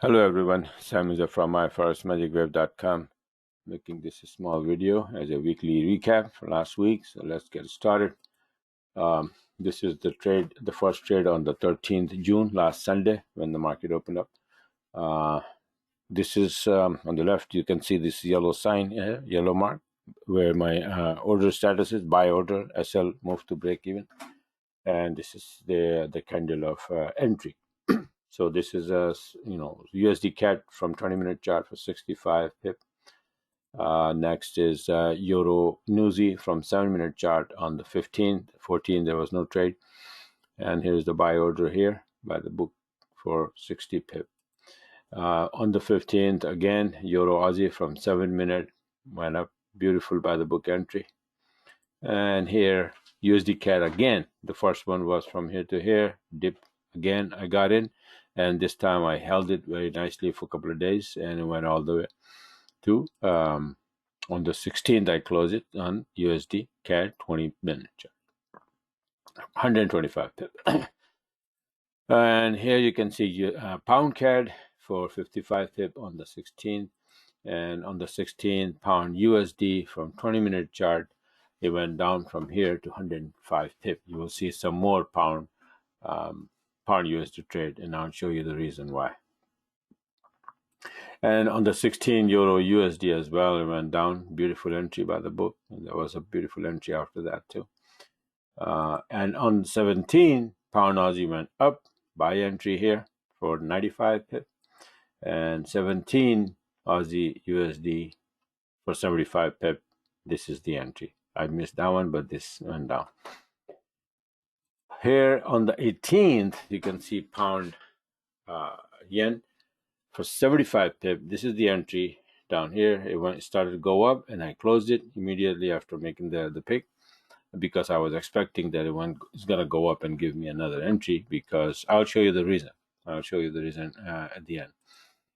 Hello everyone, Sam is from myforexmagicwave.com, making this a small video as a weekly recap for last week. So let's get started. This is the first trade on the 13th June, last Sunday, when the market opened up. This is on the left. You can see this yellow sign here, yellow mark, where my order status is buy order. SL moved to break even, and this is the candle of entry. So this is a USD CAD from 20-minute chart for 65 pip. Next is EURUSD from 7-minute chart on the 15th. 14th there was no trade, and here's the buy order here by the book for 60 pip. On the 15th again, EURUSD from 7-minute went up, beautiful by the book entry. And here USD CAD again, the first one was from here to here, dip again, I got in, and this time I held it very nicely for a couple of days, and it went all the way to on the 16th I closed it on USD CAD 20-minute chart, 125 pip. And here you can see pound CAD for 55 pip on the 16th, and on the 16th pound USD from 20-minute chart, it went down from here to 105 pip. You will see some more pound USD trade, and I'll show you the reason why. And on the 16 euro USD as well, it went down. Beautiful entry by the book, and there was a beautiful entry after that too. And on 17 pound Aussie went up, buy entry here for 95 pip, and 17 Aussie USD for 75 pip. This is the entry. I missed that one, but this went down. Here on the 18th, you can see pound yen for 75 pip. This is the entry down here. It started to go up, and I closed it immediately after making the pick, because I was expecting that it's going to go up and give me another entry, because I'll show you the reason. I'll show you the reason at the end.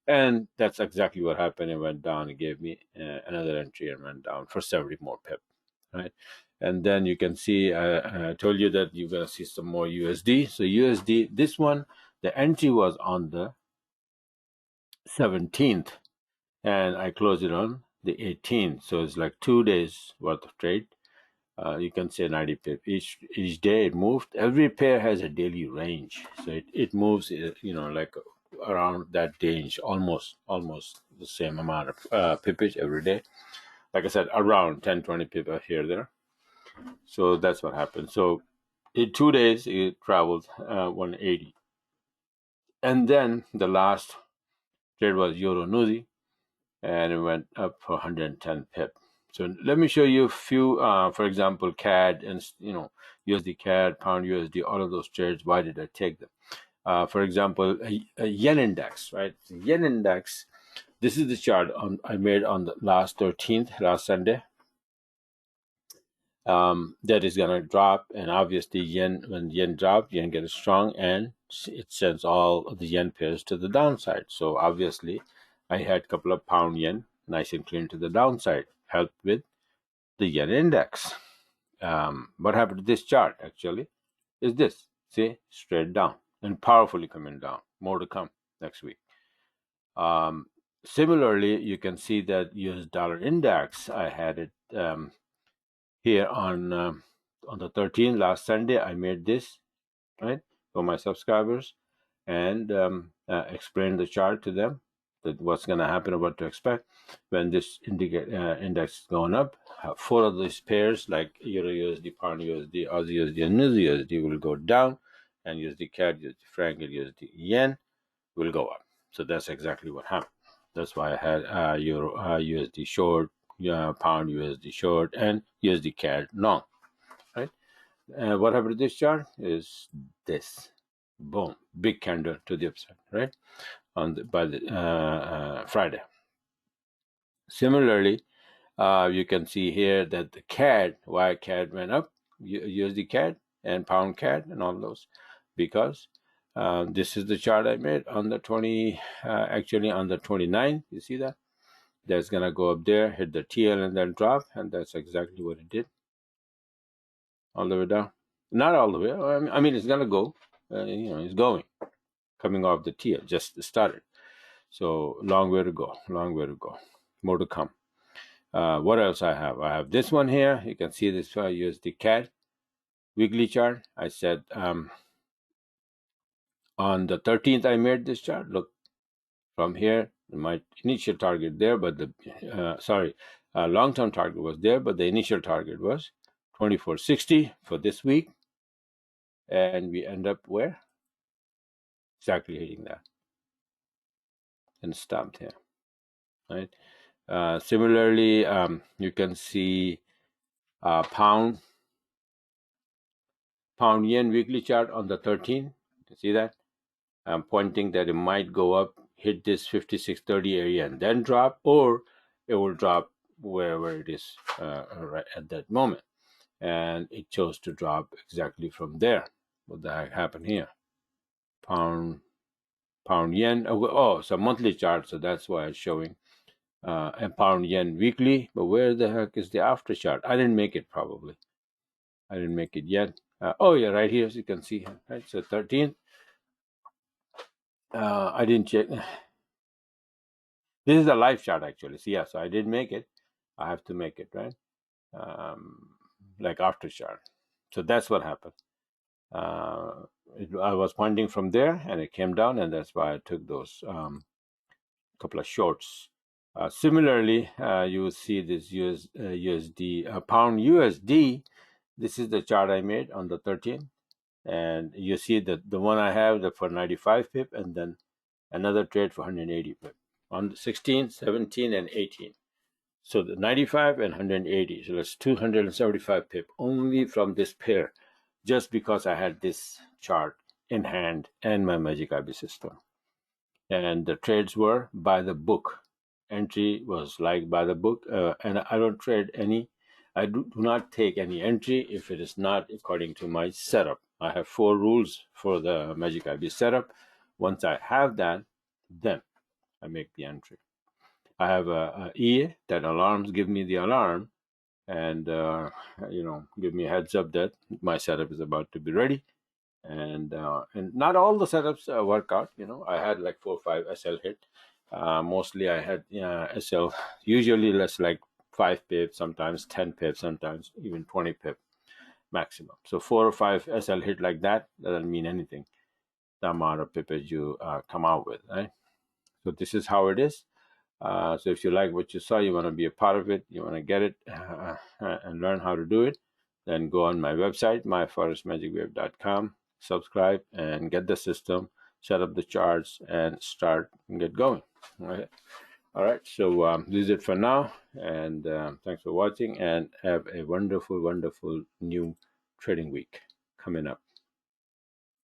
And that's exactly what happened. It went down. It gave me another entry and went down for 70 more pip, right? And then you can see I told you that you're going to see some more USD. So USD, this one, the entry was on the 17th, and I closed it on the 18th. So it's like 2 days worth of trade. You can say 90 pip. Each day it moved. Every pair has a daily range. So it moves, like around that range, almost the same amount of pippage every day. Like I said, around 10-20 pip here there. So that's what happened. So in 2 days it traveled 180. And then the last trade was EURUSD, and it went up for 110 pip. So let me show you a few, for example, CAD and USD CAD, pound USD, all of those trades. Why did I take them? For example, a yen index, right? The yen index. This is the chart I made on the last 13th, last Sunday. That is gonna drop, and obviously when yen drops, yen gets strong, and it sends all of the yen pairs to the downside. So obviously, I had a couple of pound yen, nice and clean to the downside, helped with the yen index. What happened to this chart actually is this. See, straight down and powerfully coming down. More to come next week. Similarly, you can see that US dollar index, I had it here on the 13th, last Sunday. I made this, right, for my subscribers, and explained the chart to them, that what's going to happen, or what to expect when this index is going up. 4 of these pairs, like Euro USD, Pound USD, Aussie USD, and New USD, will go down, and USD CAD, USD franc, and USD yen will go up. So that's exactly what happened. That's why I had Euro USD short, Pound USD short, and USD CAD long, right? What happened to this chart is this. Boom, big candle to the upside, right? By the Friday. Similarly, you can see here that the CAD, why CAD went up, USD CAD and pound CAD and all those, because this is the chart I made on the actually on the 29th. You see that? That's gonna go up there, hit the TL, and then drop, and that's exactly what it did. All the way down. Not all the way. I mean, it's gonna go. It's going, coming off the TL, just started. So long way to go, long way to go. More to come. What else I have? I have this one here. You can see this USD CAD weekly chart. I said on the 13th I made this chart. Look from here, my initial target there, but the long-term target was there, but the initial target was 2460 for this week, and we end up where? Exactly hitting that and stopped here, right? Similarly, you can see pound yen weekly chart on the 13th. You see that? I'm pointing that it might go up, hit this 5630 area and then drop, or it will drop wherever it is right at that moment. And it chose to drop exactly from there. What the heck happened here? Pound yen. Oh, it's a monthly chart, so that's why it's showing and pound yen weekly. But where the heck is the after chart? I didn't make it, probably. I didn't make it yet. Oh yeah, right here, as you can see, right? So 13th. I didn't check. This is a live chart actually. So yeah, so I did make it. I have to make it, right? Like after chart. So that's what happened. I was pointing from there and it came down, and that's why I took those couple of shorts. Similarly, you will see this USD, pound USD. This is the chart I made on the 13th. And you see that the one I have for 95 pip, and then another trade for 180 pip on 16, 17, and 18. So the 95 and 180. So that's 275 pip only from this pair, just because I had this chart in hand and my Magic IB system. And the trades were by the book. Entry was like by the book, and I don't trade any. I do not take any entry if it is not according to my setup. I have 4 rules for the Magic IB setup. Once I have that, then I make the entry. I have a EA that alarms, give me the alarm, and give me a heads up that my setup is about to be ready. And not all the setups work out. I had like 4 or 5 SL hit. Mostly I had SL, usually less, like 5 pip, sometimes 10 pip, sometimes even 20 pip maximum. So 4 or 5 SL hit like that doesn't mean anything, the amount of pippage you come out with, right? So this is how it is. So if you like what you saw, you want to be a part of it, you want to get it and learn how to do it, then go on my website, myforexmagicwave.com, subscribe and get the system, set up the charts, and start and get going. All right. So this is it for now, and thanks for watching, and have a wonderful, wonderful new trading week coming up.